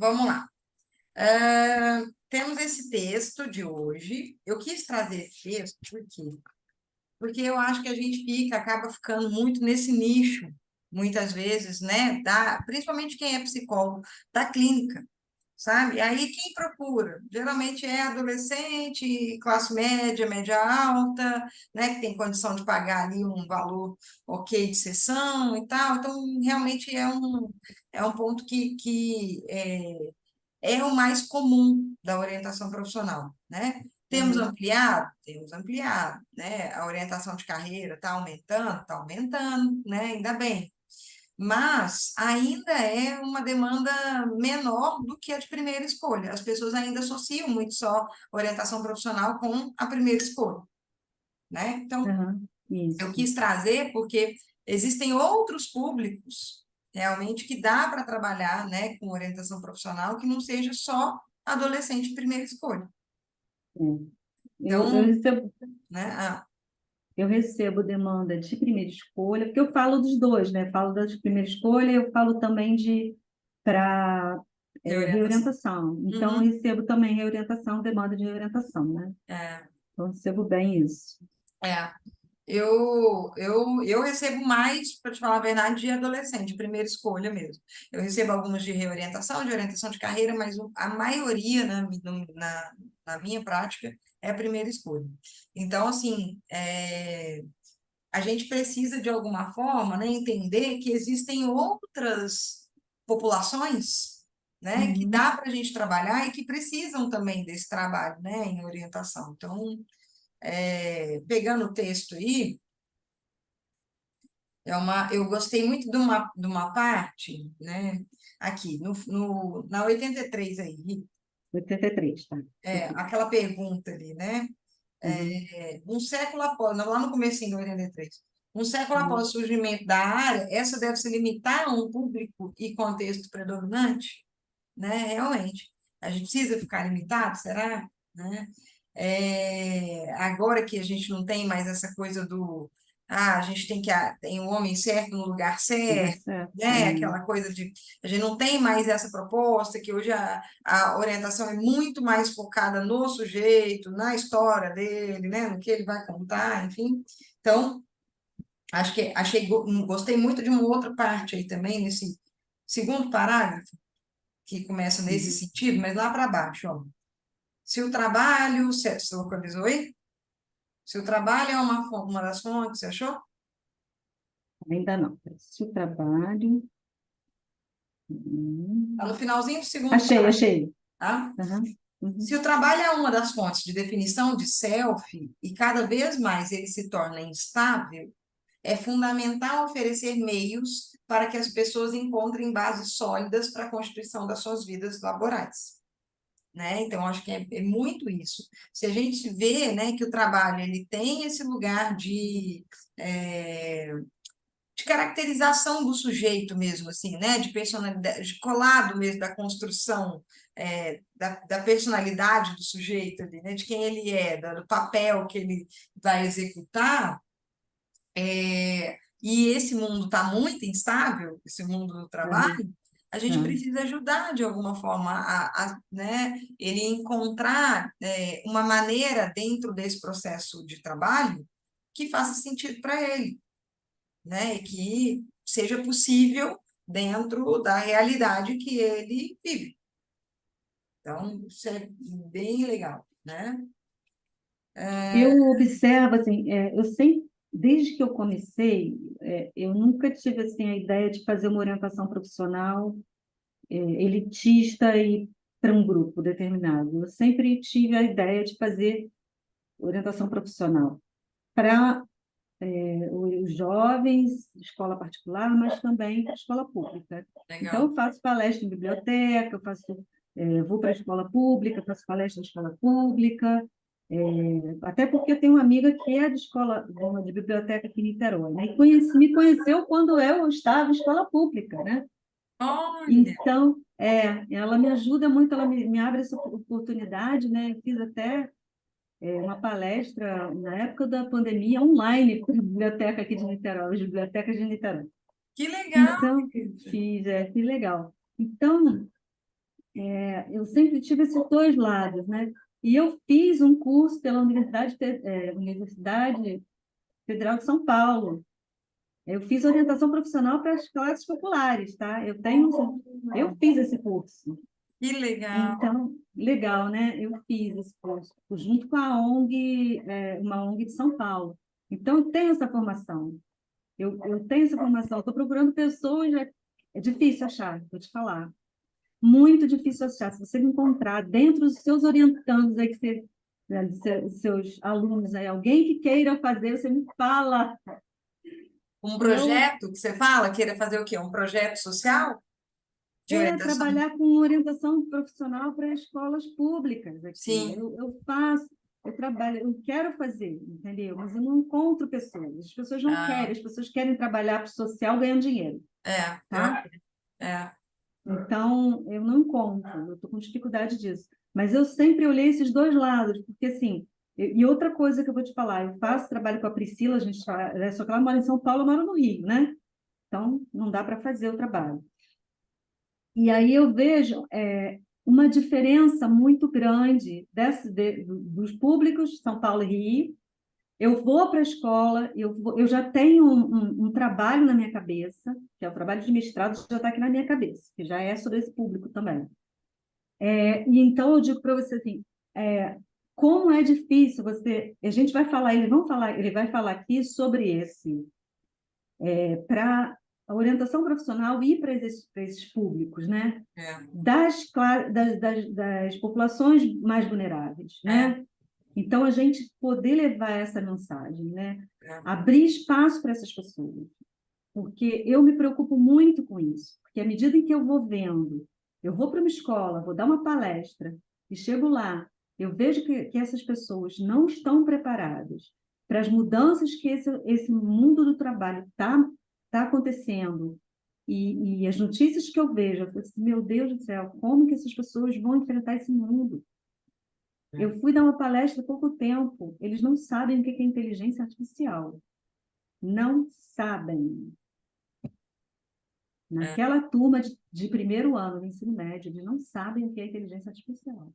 vamos lá. Temos esse texto de hoje. Eu quis trazer esse texto por quê? Porque eu acho que a gente acaba ficando muito nesse nicho, muitas vezes, né? Principalmente quem é psicólogo, da clínica, sabe? Aí quem procura? Geralmente é adolescente, classe média, média alta, né? Que tem condição de pagar ali um valor ok de sessão e tal. Então, realmente é um ponto que é o mais comum da orientação profissional, né? Uhum, Temos ampliado, né? A orientação de carreira está aumentando, né? Ainda bem. Mas ainda é uma demanda menor do que a de primeira escolha. As pessoas ainda associam muito só orientação profissional com a primeira escolha, né? Então, uhum, eu isso. quis trazer porque existem outros públicos realmente que dá para trabalhar, né, com orientação profissional que não seja só adolescente de primeira escolha. É. Eu Então, recebo, né, eu recebo demanda de primeira escolha, porque eu falo dos dois, né? Falo da de primeira escolha, eu falo também de para reorientação. reorientação. Então, eu Uhum, recebo também reorientação, demanda de reorientação, né? é, Então, eu recebo bem isso. é. Eu recebo mais, para te falar a verdade, de adolescente, de primeira escolha mesmo. Eu recebo algumas de orientação de carreira, mas a maioria na minha prática é a primeira escolha. Então, assim, a gente precisa, de alguma forma, né, entender que existem outras populações, né, que Uhum. dá para a gente trabalhar e que precisam também desse trabalho, né, em orientação. Então, pegando o texto aí, eu gostei muito de uma parte, né, aqui, na 83 aí, 83, tá? aquela pergunta ali, né? Uhum. Um século após, lá no comecinho do 83, um século após Uhum. o surgimento da área, essa deve se limitar a um público e contexto predominante, né? Realmente. A gente precisa ficar limitado, será? Né? Agora que a gente não tem mais essa coisa a gente tem o homem certo no lugar Lugar certo, certo. né? Aquela coisa a gente não tem mais essa proposta, que hoje a orientação é muito mais focada no sujeito, na história dele, né? No que ele vai contar, enfim. Então, gostei muito de uma outra parte aí também, nesse segundo parágrafo, que começa nesse Uhum. sentido, mas lá para baixo, ó. Se o trabalho, você localizou aí? Se o trabalho é uma das fontes, você achou? Ainda não. Se o trabalho. Está no finalzinho do segundo Achei, parágrafo, achei. tá? Uhum. Se Uhum. o trabalho é uma das fontes de definição de self e cada vez mais ele se torna instável, é fundamental oferecer meios para que as pessoas encontrem bases sólidas para a constituição das suas vidas laborais. Né? Então, acho que é muito isso. Se a gente vê, né, que o trabalho ele tem esse lugar de caracterização do sujeito mesmo, assim, né, de personalidade, de colado mesmo da construção da personalidade do sujeito ali, né, de quem ele é, do papel que ele vai executar, e esse mundo está muito instável, esse mundo do Uhum. trabalho, a gente Uhum. precisa ajudar de alguma forma né, ele encontrar uma maneira dentro desse processo de trabalho que faça sentido para ele, né, e que seja possível dentro da realidade que ele vive. Então, isso é bem legal, né? Eu observo, assim, eu sempre, desde que eu comecei, eu nunca tive, assim, a ideia de fazer uma orientação profissional, elitista e para um grupo determinado. Eu sempre tive a ideia de fazer orientação profissional para os jovens, escola particular, mas também escola pública. Então, Legal. eu faço palestra em biblioteca, vou para a escola pública, faço palestra em escola pública, até porque eu tenho uma amiga que é de biblioteca aqui em Niterói, né? E me conheceu quando eu estava em escola pública, né? Olha, Então, ela me ajuda muito, ela me abre essa oportunidade, né? Eu fiz até uma palestra na época da pandemia online para a biblioteca aqui de Niterói, as bibliotecas de Niterói. que legal, Então, gente. que legal. Então, Eu sempre tive esses dois lados, né? E eu fiz um curso pela Universidade Federal de São Paulo. Eu fiz orientação profissional para as classes populares, tá? Eu fiz esse curso. Que legal. Então, legal, né? Eu fiz esse curso junto com a ONG, uma ONG de São Paulo. Então, eu tenho essa formação. Eu tenho essa formação. Estou procurando pessoas. É difícil achar, vou te falar. Muito difícil achar. Se você me encontrar dentro dos seus orientandos aí, né, dos seus alunos aí, alguém que queira fazer, você me fala. Um Eu projeto que você fala, queira fazer o quê? Um projeto social de orientação? trabalhar com orientação profissional para escolas públicas aqui. Sim, Eu faço, eu trabalho, eu quero fazer, entendeu? Mas eu não encontro pessoas. As pessoas não querem, ah, as pessoas querem trabalhar para o social ganhando dinheiro, pior tá? que é. Então, eu não encontro, eu estou com dificuldade disso. Mas eu sempre olhei esses dois lados, porque assim, e outra coisa que eu vou te falar, eu faço trabalho com a Priscila, a gente só que ela mora em São Paulo, eu moro no Rio, né? Então, não dá para fazer o trabalho. E aí eu vejo uma diferença muito grande dos públicos, São Paulo e Rio. Eu vou para a escola, eu já tenho um trabalho na minha cabeça, que é o trabalho de mestrado, já está aqui na minha cabeça, que já é sobre esse público também. E então eu digo para você assim, como é difícil você. A gente vai falar, ele vai falar aqui sobre para a orientação profissional ir para esses públicos, né? É, Das populações mais vulneráveis, é, né? Então, a gente poder levar essa mensagem, né? é. Abrir espaço para essas pessoas, porque eu me preocupo muito com isso, porque à medida em que eu vou vendo, eu vou para uma escola, vou dar uma palestra, e chego lá, eu vejo que essas pessoas não estão preparadas para as mudanças que esse mundo do trabalho tá acontecendo, e as notícias que eu vejo, eu falo assim, meu Deus do céu, como que essas pessoas vão enfrentar esse mundo? Eu fui dar uma palestra há pouco tempo, eles não sabem o que é inteligência artificial. Não sabem. É. Naquela turma de primeiro ano do ensino médio, eles não sabem o que é inteligência artificial.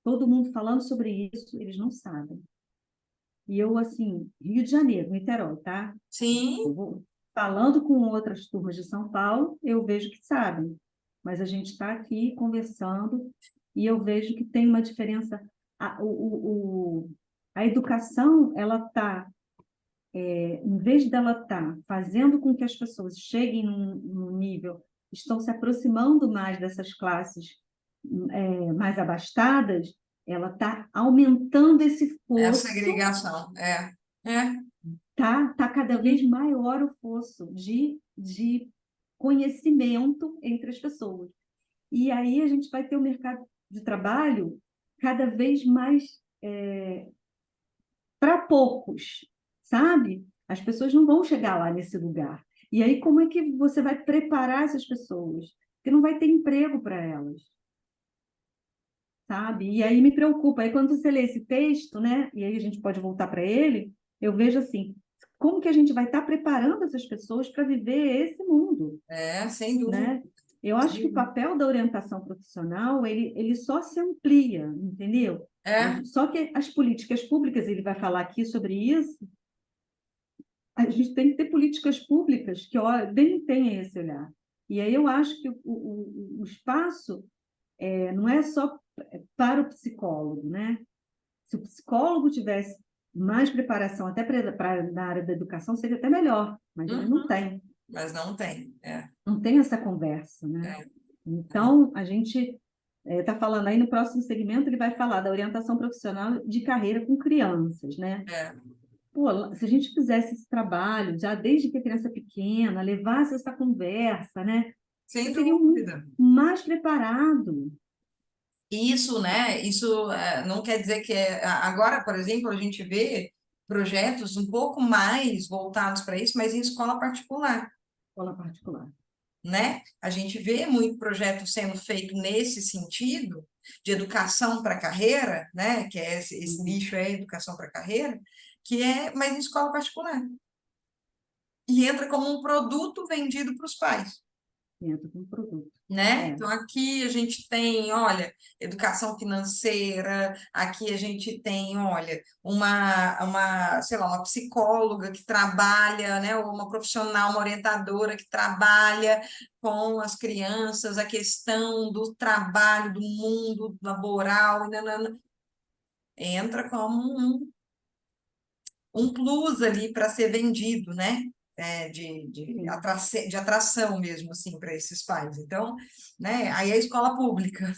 Todo mundo falando sobre isso, eles não sabem. E eu, assim, Rio de Janeiro, Niterói, tá? Eu Sim, vou falando com outras turmas de São Paulo, eu vejo que sabem. Mas a gente está aqui conversando e eu vejo que tem uma diferença. A educação, ela está, em vez dela estar fazendo com que as pessoas cheguem num nível, estão se aproximando mais dessas classes mais abastadas, ela está aumentando esse é a fosso, segregação. É. tá cada vez Uhum. maior o fosso de conhecimento entre as pessoas. E aí a gente vai ter o mercado de trabalho cada vez mais para poucos, sabe? As pessoas não vão chegar lá nesse lugar. E aí, como é que você vai preparar essas pessoas? Porque não vai ter emprego para elas, sabe? E aí me preocupa. Aí, quando você lê esse texto, né? E aí a gente pode voltar para ele, eu vejo assim, como que a gente vai estar preparando essas pessoas para viver esse mundo, Sem dúvida. né? Eu acho que o papel da orientação profissional, ele só se amplia, entendeu? É, Só que as políticas públicas, ele vai falar aqui sobre isso, a gente tem que ter políticas públicas que bem tenham esse olhar. E aí eu acho que o espaço não é só para o psicólogo, né? Se o psicólogo tivesse mais preparação até na área da educação, seria até melhor, mas ele não uhum, tem, mas não tem. não tem essa conversa, né? É, Então, a gente está falando aí no próximo segmento, ele vai falar da orientação profissional de carreira com crianças, né? é. Pô, se a gente fizesse esse trabalho já desde que a criança é pequena, levasse essa conversa, né? Sem Você teria dúvida. mais preparado. Isso, né? Isso não quer dizer que agora, por exemplo, a gente vê projetos um pouco mais voltados para isso, mas em escola particular, Escola particular. né? A gente vê muito projeto sendo feito nesse sentido de educação para a carreira, né? Que é esse Uhum. nicho é educação para a carreira, que é, mas em escola particular. E entra como um produto vendido para os pais. Entra como produto. Né? É, Então, aqui a gente tem, olha, educação financeira, aqui a gente tem, olha, sei lá, uma psicóloga que trabalha, né, ou uma profissional, uma orientadora que trabalha com as crianças, a questão do trabalho, do mundo laboral, nanana, entra como um plus ali para ser vendido, né? sim. De atração mesmo, assim, para esses pais. Então, né? Aí a escola pública.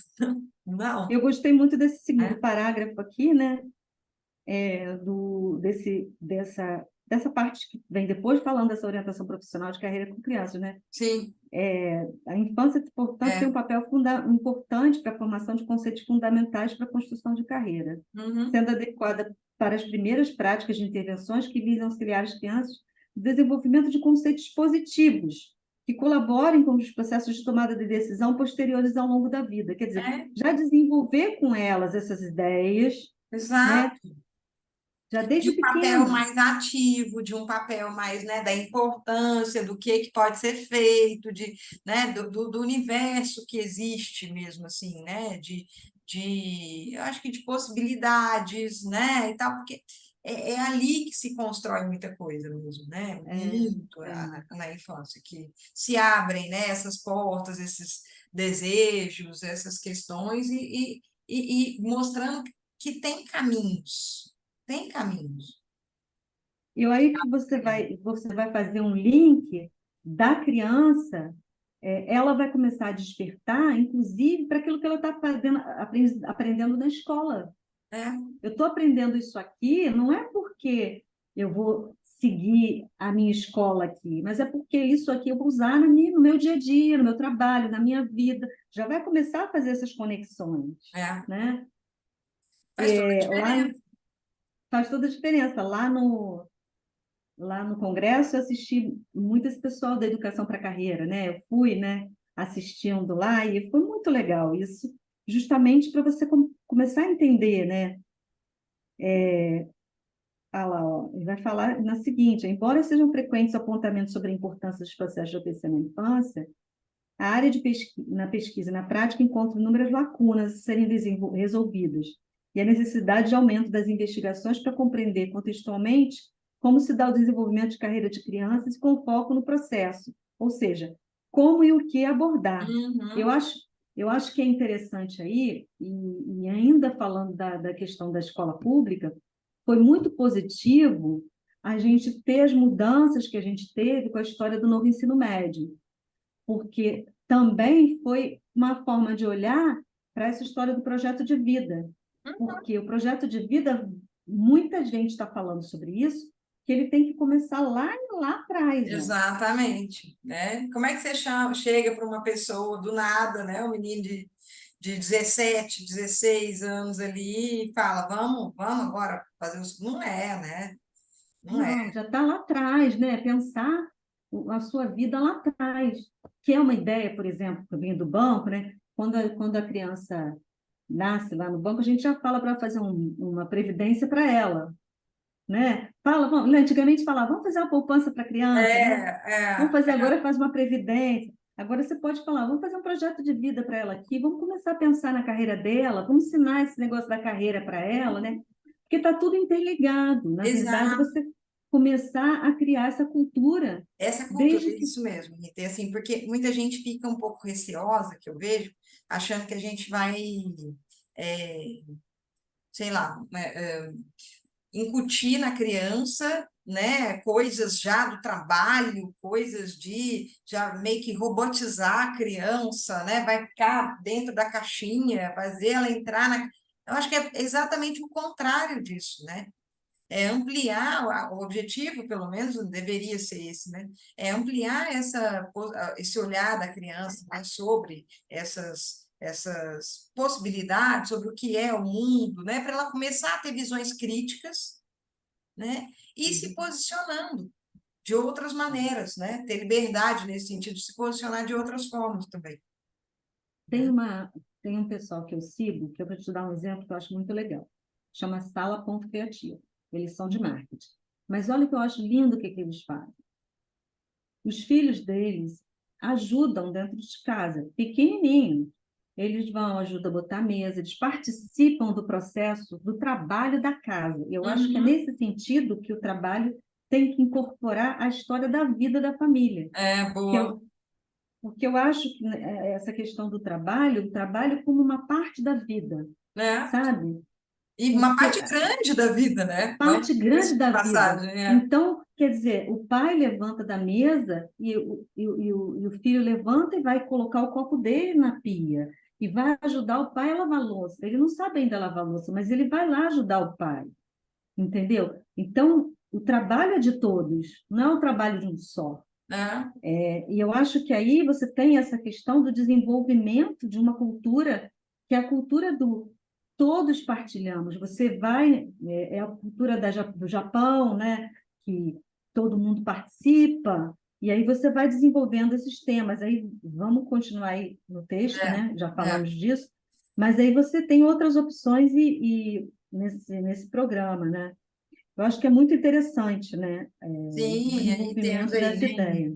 Não, Eu gostei muito desse segundo né? parágrafo aqui, né? Dessa parte que vem depois falando dessa orientação profissional de carreira com crianças, né? Sim, A infância, portanto, tem um é. papel importante para a formação de conceitos fundamentais para a construção de carreira, Uhum, sendo adequada para as primeiras práticas de intervenções que visam auxiliar as crianças no desenvolvimento de conceitos positivos, que colaborem com os processos de tomada de decisão posteriores ao longo da vida. Quer dizer, é, já desenvolver com elas essas ideias, né? exato. Já De desde um papel pequeno. mais ativo, de um papel mais, né, da importância do que pode ser feito, né, do universo que existe mesmo, assim, né, eu acho que de possibilidades, né, e tal, porque é ali que se constrói muita coisa mesmo, né, É, muito é. na infância, que se abrem, né, essas portas, esses desejos, essas questões, e mostrando que tem caminhos. E aí que você vai fazer um link da criança, ela vai começar a despertar, inclusive, para aquilo que ela está aprendendo na escola. É, Eu estou aprendendo isso aqui, não é porque eu vou seguir a minha escola aqui, mas é porque isso aqui eu vou usar no meu dia a dia, no meu trabalho, na minha vida. Já vai começar a fazer essas conexões, é, né? faz toda a Lá diferença. faz toda a diferença. Lá no Congresso, eu assisti muito esse pessoal da educação para a carreira, né? Eu fui, né, assistindo lá e foi muito legal isso, justamente para você começar a entender, né? Ah lá, ó, ele vai falar na seguinte: embora sejam frequentes apontamentos sobre a importância dos processos de OPC na infância, a área na pesquisa e na prática encontra inúmeras lacunas a serem resolvidas e a necessidade de aumento das investigações para compreender contextualmente como se dá o desenvolvimento de carreira de crianças com foco no processo, ou seja, como e o que abordar. Eu Uhum, acho, eu acho que é interessante aí, e ainda falando da questão da escola pública, foi muito positivo a gente ter as mudanças que a gente teve com a história do novo ensino médio, porque também foi uma forma de olhar para essa história do projeto de vida, porque o projeto de vida, muita gente está falando sobre isso, que ele tem que começar lá atrás, já. exatamente, né? Como é que você chega para uma pessoa do nada, né? Um menino de 17, 16 anos ali e fala, vamos agora fazer isso. Não é, né? Não é. Não, já está lá atrás, né? Pensar a sua vida lá atrás, que é uma ideia, por exemplo, que vem do banco, né? Quando a criança nasce lá no banco, a gente já fala para fazer uma previdência para ela, né? Antigamente falava, vamos fazer uma poupança para criança, né? Vamos fazer agora, faz uma previdência. Agora você pode falar, vamos fazer um projeto de vida para ela aqui, vamos começar a pensar na carreira dela, vamos ensinar esse negócio da carreira para ela, né? Porque está tudo interligado. Na verdade, Exato. você começar a criar essa cultura Essa cultura, desde que. isso mesmo, Rita. E assim, porque muita gente fica um pouco receosa, que eu vejo, achando que a gente vai, é, sei lá, incutir na criança, né, coisas já do trabalho, coisas de já meio que robotizar a criança, né, vai ficar dentro da caixinha, fazer ela entrar na. Eu acho que é exatamente o contrário disso, né? É ampliar o objetivo, pelo menos deveria ser esse, né? É ampliar esse olhar da criança, né, sobre essas possibilidades, sobre o que é o mundo, né, para ela começar a ter visões críticas, né, e se posicionando de outras maneiras, né, ter liberdade nesse sentido de se posicionar de outras formas também, Tem né? uma, tem um pessoal que eu sigo, que eu vou te dar um exemplo que eu acho muito legal. Chama Sala Ponto Criativo. Eles são de marketing. Mas olha o que eu acho lindo o que eles fazem. Os filhos deles ajudam dentro de casa, pequenininho. Eles vão, ajudam a botar a mesa, eles participam do processo, do trabalho da casa. Eu acho que é Uhum. nesse sentido que o trabalho tem que incorporar a história da vida da família. É, Que boa. eu, porque eu acho que essa questão do trabalho, o trabalho como uma parte da vida, Né? sabe? E uma Porque parte grande da vida, né? Vamos parte por grande essa da vida. passagem, é. Então, quer dizer, o pai levanta da mesa e o filho levanta e vai colocar o copo dele na pia e vai ajudar o pai a lavar a louça. Ele não sabe ainda lavar a louça, mas ele vai lá ajudar o pai, entendeu? Então, o trabalho é de todos, não é o trabalho de um só. Né? E eu acho que aí você tem essa questão do desenvolvimento de uma cultura que é a cultura do todos partilhamos. Você vai, é a cultura do Japão, né? Que todo mundo participa, e aí você vai desenvolvendo esses temas. Aí vamos continuar aí no texto, É, né? Já é. falamos disso, mas aí você tem outras opções e nesse programa, né? Eu acho que é muito interessante, né? O Sim, aí temos desenvolvimento aí, dessa né, ideia.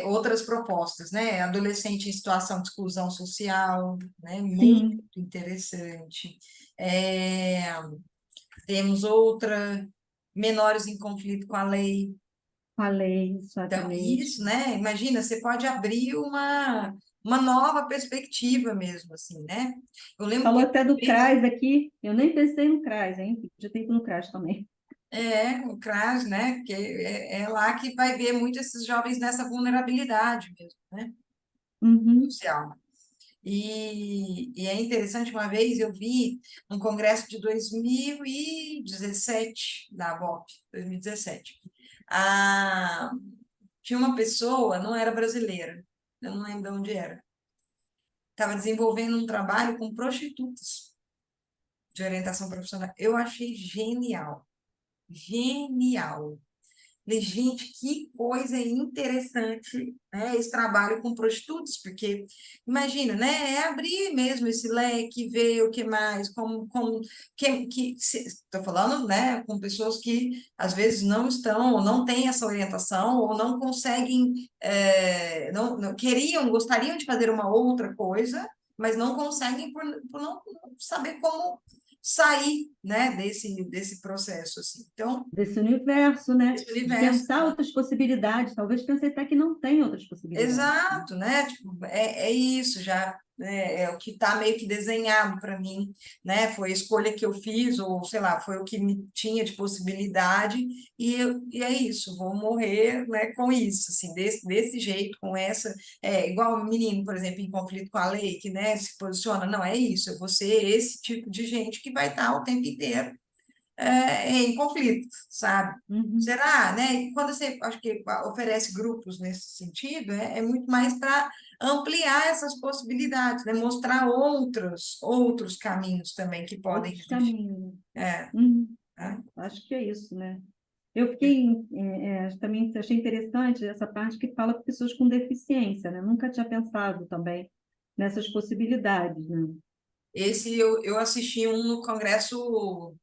outras propostas, né? Adolescente em situação de exclusão social, né? Muito Sim, interessante. É, temos outra, menores em conflito com a lei. falei, Então, exatamente. isso, né? Imagina, você pode abrir uma nova perspectiva mesmo, assim, né? Eu lembro Falou que até do CRAS aqui, eu nem pensei no CRAS, hein? Já tem que ir no CRAS também. o CRAS, né? Que é lá que vai ver muito esses jovens nessa vulnerabilidade mesmo, né? Uhum. Social. E é interessante, uma vez eu vi um congresso de 2017, da ABOP, 2017. Ah, tinha uma pessoa, não era brasileira, eu não lembro de onde era, estava desenvolvendo um trabalho com prostitutas de orientação profissional. Eu achei genial, genial. Falei, gente, que coisa interessante, né, esse trabalho com prostitutas, porque imagina, né, é abrir mesmo esse leque, ver o que mais, como estou falando, né, com pessoas que às vezes não estão, ou não têm essa orientação, ou não conseguem, não queriam, gostariam de fazer uma outra coisa, mas não conseguem por não saber como sair, né, desse processo, assim. Então, Desse universo, né? esse De universo. pensar outras possibilidades. Talvez pense até que não tem outras possibilidades, né? Exato, né? Tipo, é isso já, né? É o que está meio que desenhado para mim, né? Foi a escolha que eu fiz, ou sei lá, foi o que me tinha de possibilidade, e é isso, vou morrer, né, com isso, assim, desse jeito, com essa, igual o menino, por exemplo, em conflito com a lei, que, né, se posiciona, não, é isso, eu vou ser esse tipo de gente que vai estar o tempo inteiro em conflito, sabe? Uhum. Será, né? E quando você, acho que oferece grupos nesse sentido, é muito mais para ampliar essas possibilidades, né? Mostrar outros caminhos também que podem Outros existir. caminhos, né? É, Uhum. né? Acho que é isso, né? Eu fiquei, também achei interessante essa parte que fala com pessoas com deficiência, né? Nunca tinha pensado também nessas possibilidades, né? Esse eu assisti um no congresso, o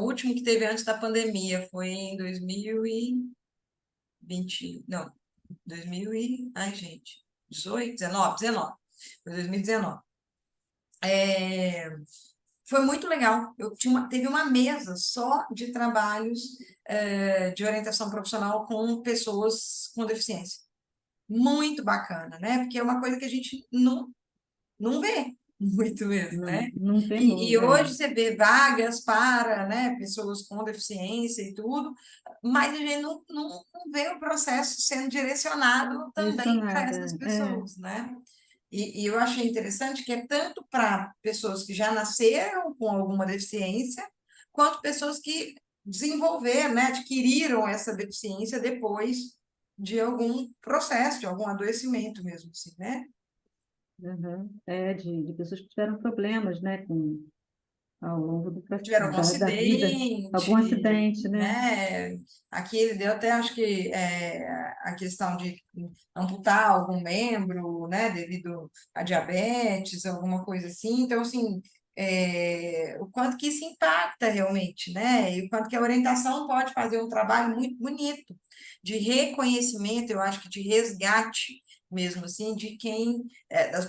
último que teve antes da pandemia, foi em 2020, não, 2000 e, ai, gente, 18, 19, foi 2019. É, foi muito legal. Teve uma mesa só de trabalhos de orientação profissional com pessoas com deficiência. Muito bacana, né? Porque é uma coisa que a gente não vê muito mesmo, Não, né? não E temos, hoje você vê vagas para, né, pessoas com deficiência e tudo, mas a gente não vê o processo sendo direcionado também para essas direcionada. pessoas, né? E eu achei interessante que é tanto para pessoas que já nasceram com alguma deficiência, quanto pessoas que desenvolveram, né, adquiriram essa deficiência depois de algum processo, de algum adoecimento mesmo, assim, né? Uhum. De pessoas que tiveram problemas, né, ao longo Tiveram algum da vida, algum acidente, acidente, né? né? Aqui ele deu até, acho que, a questão de amputar algum membro, né, devido a diabetes, alguma coisa assim. Então, assim, o quanto que isso impacta realmente, né? E o quanto que a orientação pode fazer um trabalho muito bonito de reconhecimento, eu acho que de resgate mesmo assim, de quem,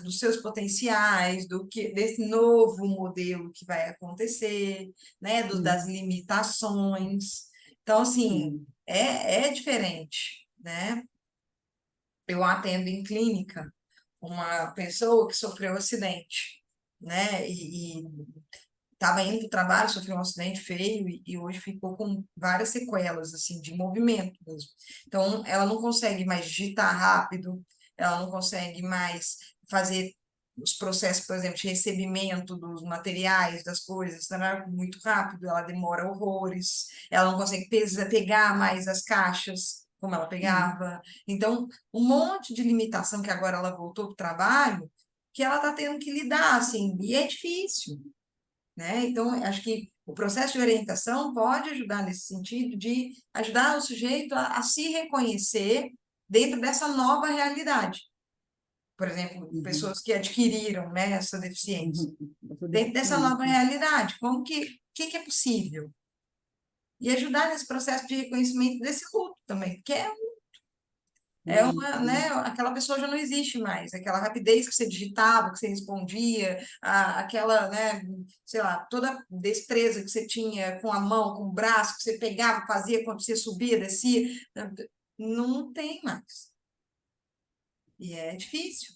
dos seus potenciais, desse novo modelo que vai acontecer, né, das Sim, limitações. Então, assim, sim. é diferente, né? Eu atendo em clínica uma pessoa que sofreu um acidente, né? E estava indo para o trabalho, sofreu um acidente feio e hoje ficou com várias sequelas, assim, de movimento mesmo. Então, ela não consegue mais digitar rápido, ela não consegue mais fazer os processos, por exemplo, de recebimento dos materiais, das coisas, tá, muito rápido, ela demora horrores, ela não consegue pegar mais as caixas como ela Uhum, pegava. Então, um monte de limitação que agora ela voltou para o trabalho, que ela está tendo que lidar, assim, e é difícil, né? Então, acho que o processo de orientação pode ajudar nesse sentido de ajudar o sujeito a se reconhecer dentro dessa nova realidade. Por exemplo, uhum, pessoas que adquiriram, né, essa deficiência. uhum. Essa Dentro dessa nova deficiência. realidade, como que é possível? E ajudar nesse processo de reconhecimento desse luto também, porque é uma, Isso. né, aquela pessoa já não existe mais, aquela rapidez que você digitava, que você respondia, aquela, né, sei lá, toda destreza que você tinha com a mão, com o braço, que você pegava, fazia quando você subia, descia, não tem mais. E é difícil,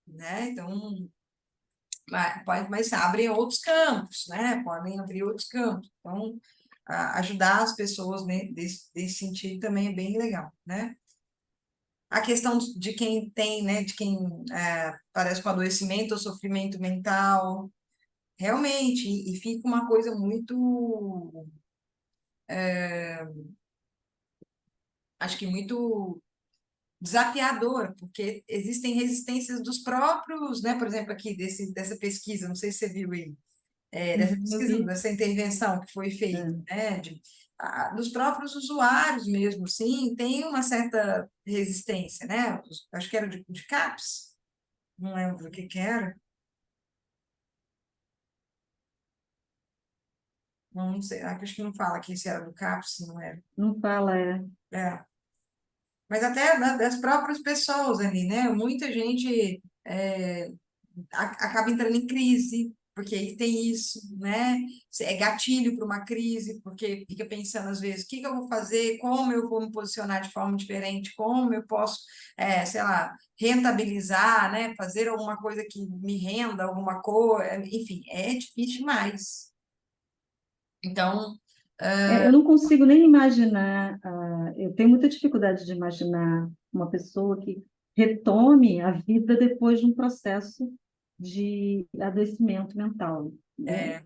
né? Então, mas abrem outros campos, né? Podem abrir outros campos. Então, ajudar as pessoas, né, desse sentido também é bem legal, né? A questão de quem tem, né, de quem parece com adoecimento ou sofrimento mental, realmente, e fica uma coisa muito, acho que muito desafiadora, porque existem resistências dos próprios, né, por exemplo, aqui dessa pesquisa, não sei se você viu aí, dessa Eu pesquisa, vi. dessa intervenção que foi feita, É. né, dos próprios usuários mesmo, sim, tem uma certa resistência, né, acho que era de CAPS, não lembro o que que era. Não sei, acho que não fala aqui se era do CAPS, se não era. Não fala, é. É. Mas até das próprias pessoas ali, né? Muita gente acaba entrando em crise, porque tem isso, né? É gatilho para uma crise, porque fica pensando às vezes, o que que eu vou fazer, como eu vou me posicionar de forma diferente, como eu posso, sei lá, rentabilizar, né? Fazer alguma coisa que me renda alguma coisa, enfim, é difícil demais. Então, Eu não consigo nem imaginar, eu tenho muita dificuldade de imaginar uma pessoa que retome a vida depois de um processo de adoecimento mental, né? Eu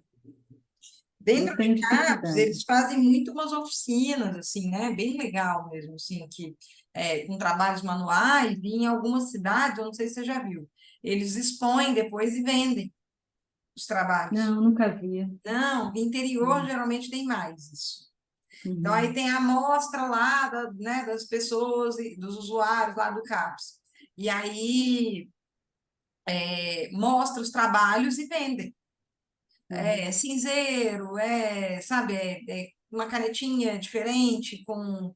dentro de tenho CAPS, dificuldade. eles fazem muito umas oficinas, assim, né? Bem legal mesmo, assim, que, com trabalhos manuais, e em algumas cidades, eu não sei se você já viu, eles expõem depois e vendem os trabalhos. Não, nunca vi. Não, no interior Hum, geralmente tem mais isso. Então, aí uhum, tem a amostra lá, né, das pessoas, e dos usuários lá do CAPS. E aí mostra os trabalhos e vendem. uhum, Cinzeiro, sabe, uma canetinha diferente com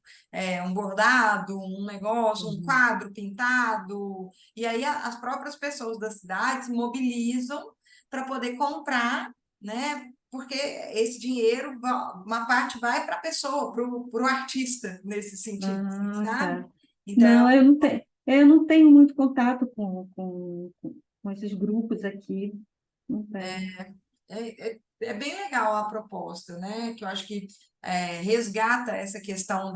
um bordado, um negócio, um uhum. quadro pintado, e aí as próprias pessoas da cidade se mobilizam para poder comprar, né? Porque esse dinheiro, uma parte vai para a pessoa, para o artista, nesse sentido, Ah, sabe? tá. Não, Então, eu não tenho muito contato com esses grupos aqui. Não tenho. é bem legal a proposta, né? Que eu acho que resgata essa questão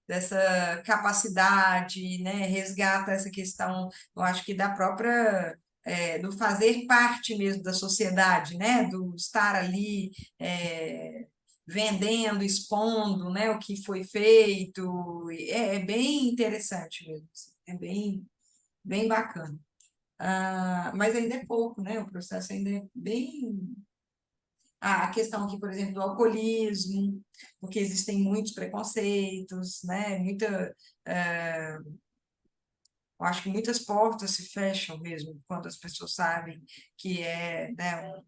dessa capacidade, né? Resgata essa questão, eu acho que da própria, do fazer parte mesmo da sociedade, né? Do estar ali vendendo, expondo, né? O que foi feito. É bem interessante mesmo, assim, é bem bacana. Mas ainda é pouco, né? O processo ainda é bem a questão aqui, por exemplo, do alcoolismo, porque existem muitos preconceitos, né? Eu acho que muitas portas se fecham mesmo quando as pessoas sabem que né,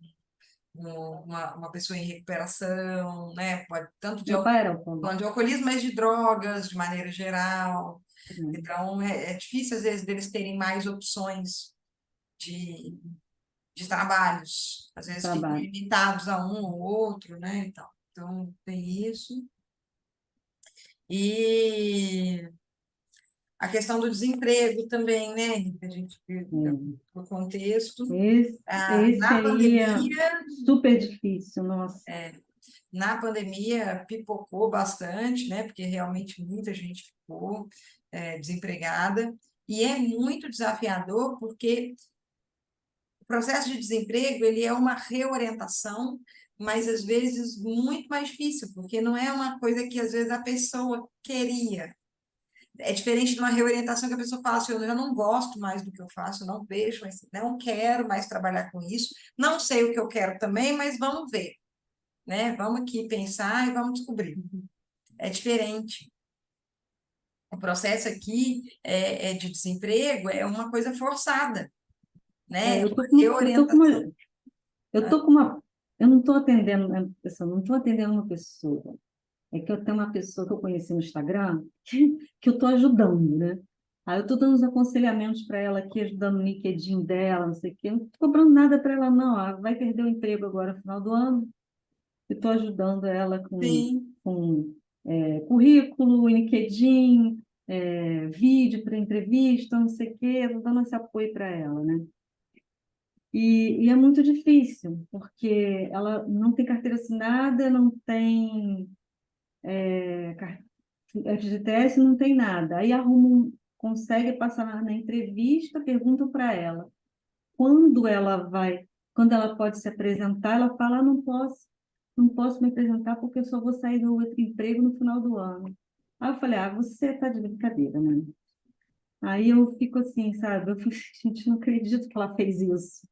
uma pessoa em recuperação, né? Pode, tanto Meu pai era falando alcoólatra. de alcoolismo, mas de drogas, de maneira geral. né? Então, é difícil, às vezes, deles terem mais opções de, de trabalhos. Às vezes ficam Trabalho. limitados a um ou outro, né? Então tem isso. E a questão do desemprego também, né? Que a gente vê É. o contexto. Esse Na aí é pandemia, super difícil, nossa. na pandemia pipocou bastante, né? Porque realmente muita gente ficou desempregada. E é muito desafiador, porque o processo de desemprego, ele é uma reorientação, mas às vezes muito mais difícil, porque não é uma coisa que às vezes a pessoa queria. É diferente de uma reorientação que a pessoa fala assim, eu já não gosto mais do que eu faço, não vejo, mas não quero mais trabalhar com isso, não sei o que eu quero também, mas vamos ver, né? Vamos aqui pensar e vamos descobrir. É diferente. O processo aqui de desemprego é uma coisa forçada, né? É É, uma reorientação. eu tô com uma, eu não estou atendendo uma pessoa, não estou atendendo uma pessoa. É que eu tenho uma pessoa que eu conheci no Instagram que eu estou ajudando, né? Aí eu estou dando os aconselhamentos para ela aqui, ajudando no LinkedIn dela, não sei o quê. Eu não estou cobrando nada para ela, não. Ela vai perder o emprego agora no final do ano. Eu estou ajudando ela Sim, com currículo, LinkedIn, vídeo para entrevista, não sei o quê. Estou dando esse apoio para ela, né? E é muito difícil, porque ela não tem carteira assinada, não tem FGTS, não tem nada. Aí consegue passar na entrevista, perguntam para ela quando ela vai, quando ela pode se apresentar, ela fala, "Ah, não posso me apresentar porque eu só vou sair do outro emprego no final do ano." Aí eu falei, você está de brincadeira, né? Aí eu fico assim, sabe? Eu fico, gente, não acredito que ela fez isso.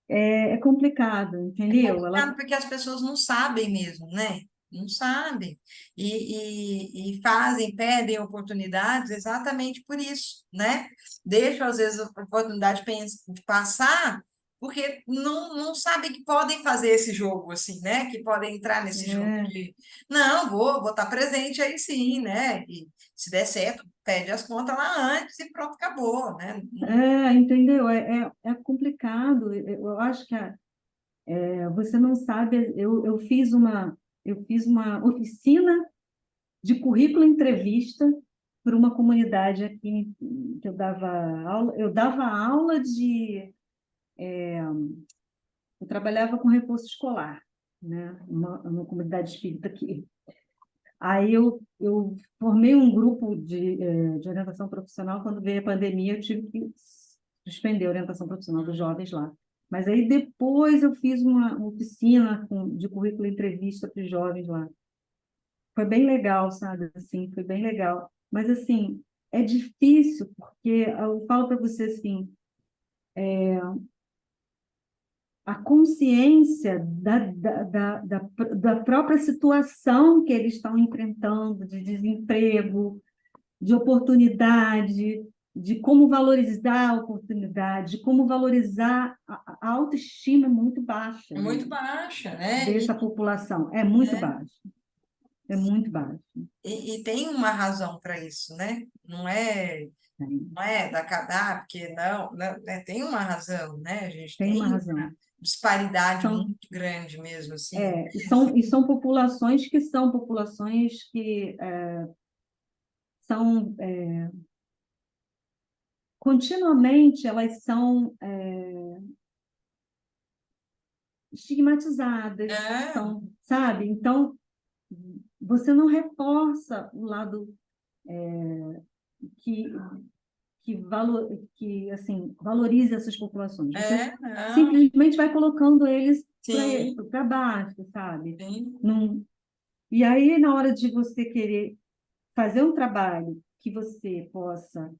É complicado, é entendeu? complicado porque as pessoas não sabem mesmo, né? Não sabem. E fazem, perdem oportunidades exatamente por isso, né? Deixam, às vezes, a oportunidade de passar porque não sabem que podem fazer esse jogo, assim, né? Que podem entrar nesse jogo É, de, não, vou estar presente aí sim, né? E se der certo, pede as contas lá antes e pronto, acabou, né? entendeu? É complicado. Eu acho que você não sabe. Eu fiz uma oficina de currículo e entrevista para uma comunidade aqui que eu dava aula. Eu dava aula de. Eu trabalhava com reforço escolar, né? Uma comunidade espírita aqui. Aí eu formei um grupo de orientação profissional. Quando veio a pandemia, eu tive que suspender a orientação profissional dos jovens lá. Mas aí depois eu fiz uma oficina de currículo e entrevista para os jovens lá. Foi bem legal, sabe? Assim, foi bem legal. Mas, assim, é difícil, porque eu falo para você assim, a consciência da própria situação que eles estão enfrentando, de desemprego, de oportunidade, de como valorizar a oportunidade, de como valorizar a autoestima é muito baixa, É né, muito baixa, né? dessa população. É muito baixa, é muito baixa. E tem uma razão para isso, né? Não é da cadar, porque não, né? Tem uma razão, né? A gente Tem uma tem razão. uma disparidade São, muito grande mesmo, assim. e são populações que são populações que são continuamente elas são estigmatizadas, É, são, sabe? Então, você não reforça o lado que que assim valorize essas populações. Você não, simplesmente vai colocando eles sim, para baixo, sabe? sim, Não, e aí, na hora de você querer fazer um trabalho que você possa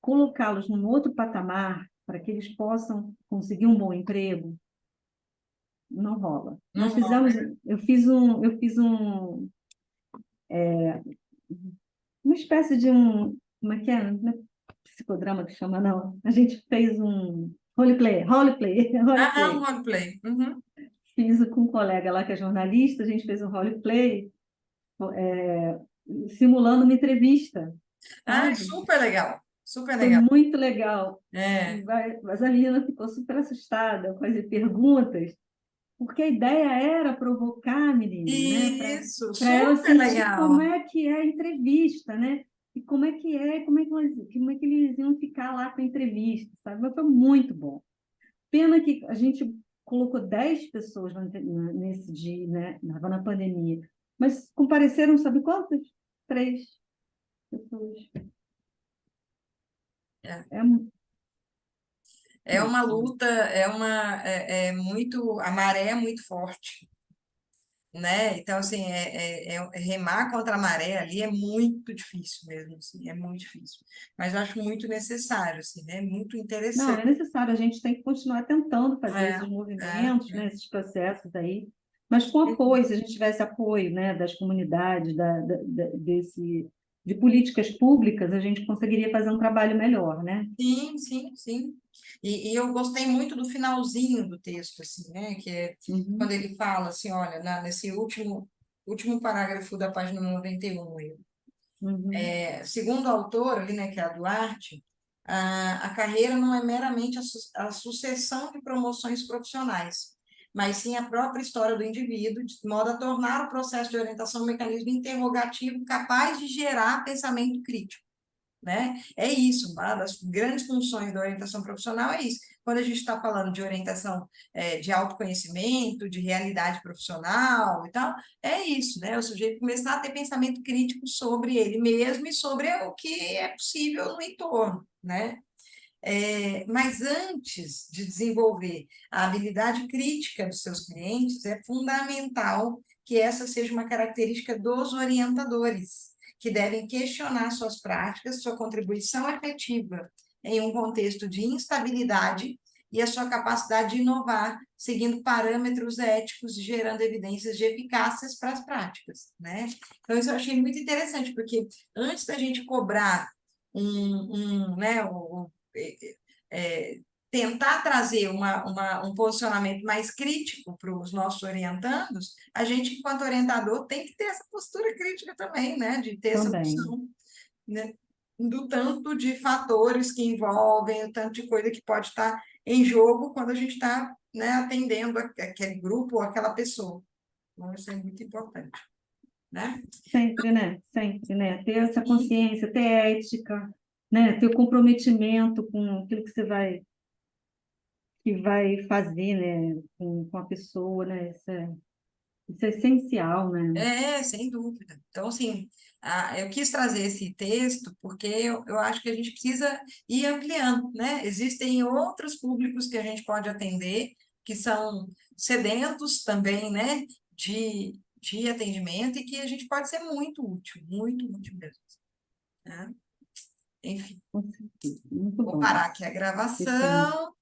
colocá-los num outro patamar para que eles possam conseguir um bom emprego, não rola. não rola. Eu fiz uma espécie de como é que é? Não é psicodrama que chama, não. A gente fez um roleplay, Aham, um roleplay. roleplay. Uhum. Fiz com um colega lá que é jornalista, a gente fez um roleplay simulando uma entrevista, Ah, sabe? super legal, super Foi legal. muito legal. É, Mas a menina ficou super assustada, fazer perguntas, porque a ideia era provocar a menina, né? isso, Para ela super sentir como legal. é que é a entrevista, né? E como é que eles iam ficar lá com a entrevista, sabe? Mas foi muito bom. Pena que a gente colocou 10 pessoas nesse dia, né? Estava na pandemia. Mas compareceram, sabe quantas? 3 pessoas. É. É É uma muito. luta, é muito, a maré é muito forte, né? Então, assim, remar contra a maré ali é muito difícil mesmo, assim, é muito difícil. Mas eu acho muito necessário, assim, né? Muito Não, interessante. é necessário, a gente tem que continuar tentando fazer É, esses é, movimentos, né, é. esses processos aí, mas com apoio, se a gente tivesse apoio, né, das comunidades, de políticas públicas, a gente conseguiria fazer um trabalho melhor, né? Sim, sim, sim. E eu gostei muito do finalzinho do texto, assim, né? Que é quando Uhum, ele fala assim, olha, nesse último parágrafo da página 91, uhum. segundo o autor, ali, né, que é a Duarte, a carreira não é meramente a sucessão de promoções profissionais, mas sim a própria história do indivíduo, de modo a tornar o processo de orientação um mecanismo interrogativo capaz de gerar pensamento crítico, né? É isso, uma das grandes funções da orientação profissional é isso. Quando a gente está falando de orientação de autoconhecimento, de realidade profissional e tal, é isso, né? O sujeito começar a ter pensamento crítico sobre ele mesmo e sobre o que é possível no entorno, né? Mas antes de desenvolver a habilidade crítica dos seus clientes, é fundamental que essa seja uma característica dos orientadores, que devem questionar suas práticas, sua contribuição efetiva em um contexto de instabilidade e a sua capacidade de inovar, seguindo parâmetros éticos e gerando evidências de eficácias para as práticas, né? Então, isso eu achei muito interessante, porque antes da gente cobrar né, é, tentar trazer um posicionamento mais crítico para os nossos orientandos, a gente, enquanto orientador, tem que ter essa postura crítica também, né? De ter essa Também. noção, né? Do tanto de fatores que envolvem, o tanto de coisa que pode estar em jogo quando a gente está, né, atendendo aquele grupo ou aquela pessoa. Então, isso é muito importante, né? Sempre, né? Sempre, né? Ter essa E, consciência, ter ética, né? Ter comprometimento com aquilo que vai fazer, né? Com a pessoa, né? Isso é essencial, né? sem dúvida. Então, assim, eu quis trazer esse texto porque eu acho que a gente precisa ir ampliando, né? Existem outros públicos que a gente pode atender, que são sedentos também, né? De atendimento e que a gente pode ser muito útil mesmo, né? Enfim, Com certeza. Muito vou bom. parar aqui a Excelente. gravação.